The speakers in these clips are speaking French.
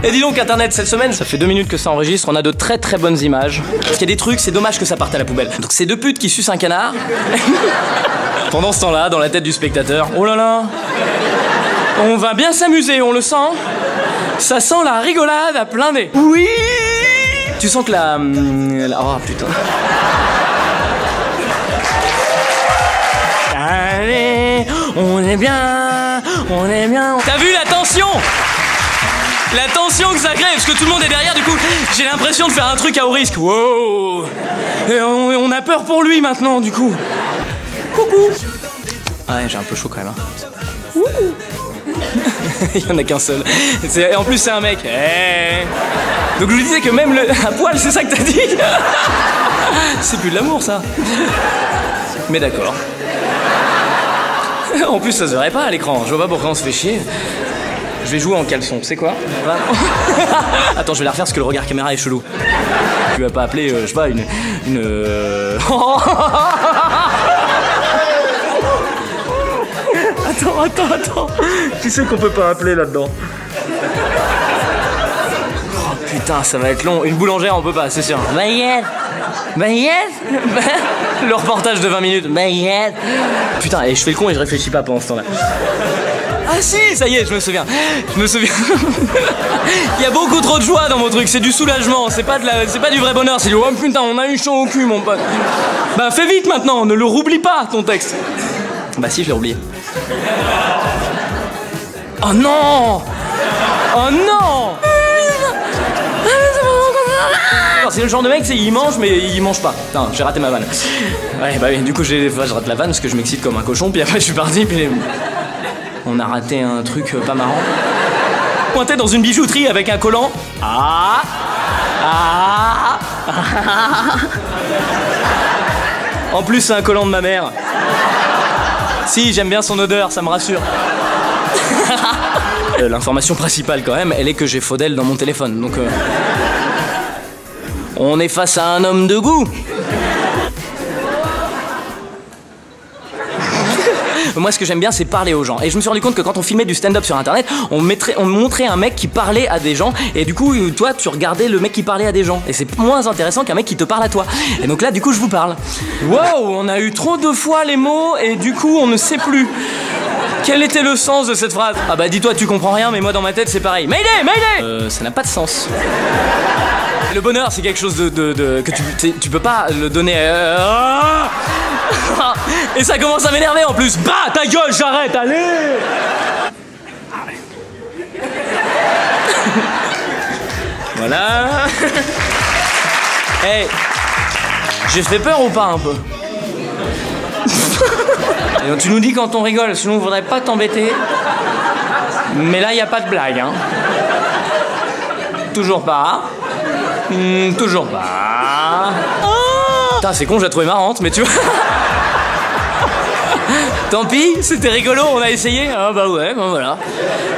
Et dis donc internet, cette semaine, ça fait 2 minutes que ça enregistre, on a de très très bonnes images. Parce qu'il y a des trucs, c'est dommage que ça parte à la poubelle. Donc c'est 2 putes qui sucent un canard. Pendant ce temps-là, dans la tête du spectateur, oh là là, on va bien s'amuser, on le sent. Ça sent la rigolade à plein nez. Oui. Tu sens que la... Oh putain. Allez, on est bien, on est bien. T'as vu la tension? La tension que ça crée, parce que tout le monde est derrière, du coup, j'ai l'impression de faire un truc à haut risque. Wow. Et on a peur pour lui maintenant, du coup. Coucou. Ouais, j'ai un peu chaud quand même. Hein. Il y en a qu'un seul. Et en plus, c'est un mec. Hey. Donc je vous disais que même le... à poil, c'est ça que t'as dit. C'est plus de l'amour, ça. Mais d'accord. En plus, ça se verrait pas à l'écran. Je vois pas pourquoi on se fait chier. Je vais jouer en caleçon, c'est quoi? Attends, je vais la refaire parce que le regard caméra est chelou. Tu vas pas appeler, je sais pas, une... Attends. Tu sais qu'on peut pas appeler là-dedans. Oh putain, ça va être long. Une boulangère, on peut pas, c'est sûr. Baguette. Le reportage de 20 minutes. Baguette. Putain, et je fais le con et je réfléchis pas pendant ce temps-là. Ah si, ça y est, je me souviens. Il y a beaucoup trop de joie dans mon truc, c'est du soulagement, c'est pas du vrai bonheur, c'est du oh putain, on a eu chaud au cul mon pote. Bah fais vite maintenant, ne le roublie pas ton texte. Bah si, je l'ai oublié. Oh non. Oh non. C'est le genre de mec, il mange mais il mange pas. Non, j'ai raté ma vanne. Ouais, bah oui, du coup je rate la vanne parce que je m'excite comme un cochon, puis après je suis parti, puis on a raté un truc pas marrant. Pointé dans une bijouterie avec un collant. En plus, c'est un collant de ma mère. Si, j'aime bien son odeur, ça me rassure. L'information principale quand même, elle est que j'ai Faudel dans mon téléphone, donc... On est face à un homme de goût. Moi, ce que j'aime bien, c'est parler aux gens. Et je me suis rendu compte que quand on filmait du stand-up sur Internet, on montrait un mec qui parlait à des gens. Et du coup, toi, tu regardais le mec qui parlait à des gens. Et c'est moins intéressant qu'un mec qui te parle à toi. Et donc là, du coup, je vous parle. Wow, on a eu trop de fois les mots et du coup, on ne sait plus. Quel était le sens de cette phrase? Ah bah dis-toi, tu comprends rien, mais moi, dans ma tête, c'est pareil. Mayday! Ça n'a pas de sens. Le bonheur, c'est quelque chose que tu peux pas le donner. Et ça commence à m'énerver en plus. Bah, ta gueule, j'arrête, allez. Voilà. Hey, j'ai fait peur ou pas un peu? Et donc, tu nous dis quand on rigole, sinon on voudrait pas t'embêter. Mais là, y a pas de blague, hein. Toujours pas. Toujours pas. Putain, c'est con, je la trouvais marrante, mais tu vois. Tant pis, c'était rigolo, on a essayé. Ah bah ouais, bah voilà.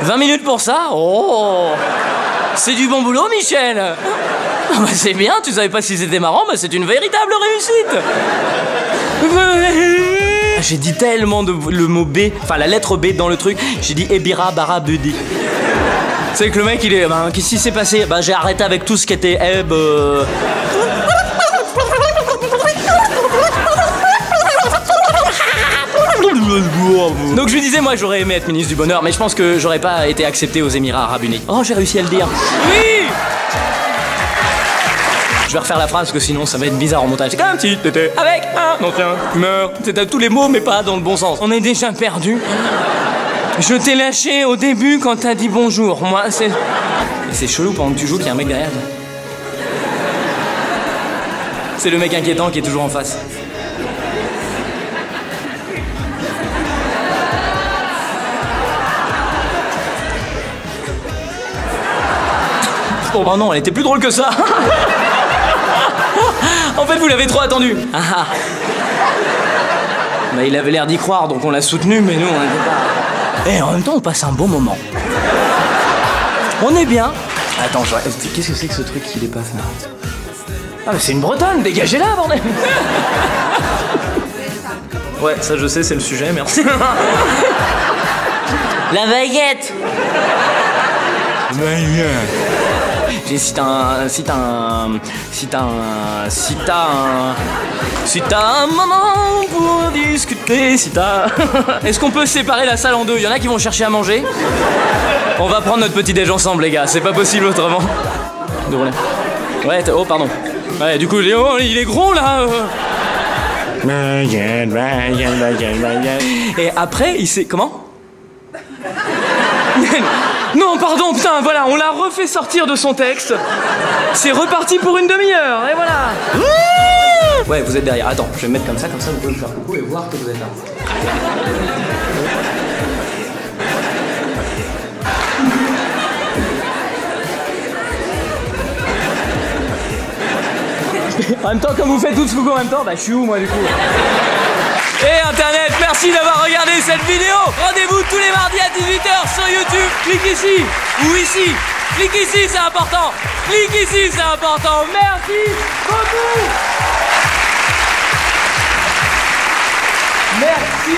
20 minutes pour ça. Oh, c'est du bon boulot, Michel. Bah c'est bien, tu savais pas si c'était marrant, bah c'est une véritable réussite. J'ai dit tellement le mot B, enfin la lettre B dans le truc. J'ai dit Ebira Bara Budi. C'est que le mec il est, ben qu'est-ce qui s'est passé? Ben j'ai arrêté avec tout ce qui était Eb. Donc je lui disais, moi j'aurais aimé être ministre du bonheur, mais je pense que j'aurais pas été accepté aux Émirats Arabes Unis. Oh, j'ai réussi à le dire. Oui. Je vais refaire la phrase parce que sinon ça va être bizarre en montage. C'est comme si t'étais avec un ancien fumeur. C'était tous les mots mais pas dans le bon sens. On est déjà perdu. Je t'ai lâché au début quand t'as dit bonjour. Moi c'est... Et c'est chelou pendant que tu joues qu'il y a un mec derrière. C'est le mec inquiétant qui est toujours en face. Oh non, elle était plus drôle que ça. En fait, vous l'avez trop attendu. Ah. Bah, il avait l'air d'y croire, donc on l'a soutenu, mais nous, on n'était pas... Et en même temps, on passe un bon moment. On est bien. Attends, qu'est-ce que c'est que ce truc qui dépasse là? Ah, mais c'est une Bretonne, dégagez-la, bordel. Ouais, ça je sais, c'est le sujet, merci. La baguette. Si t'as un moment pour discuter, Est-ce qu'on peut séparer la salle en deux? Il y en a qui vont chercher à manger. On va prendre notre petit déj ensemble, les gars. C'est pas possible autrement. Ouais, oh, pardon. Ouais, du coup, Léo, il est gros, là. Et après, il s'est... Comment? Non, pardon, putain, voilà, on l'a refait sortir de son texte. C'est reparti pour une demi-heure, et voilà. Ouais, vous êtes derrière. Attends, je vais me mettre comme ça vous pouvez me faire coucou et voir que vous êtes là. En même temps, comme vous faites tous coucou en même temps, bah je suis où moi du coup? Et Internet, merci d'avoir regardé cette vidéo. Rendez-vous tous les mardis à 18h sur YouTube. Clique ici ou ici. Clique ici, c'est important. Clique ici, c'est important. Merci beaucoup. Merci.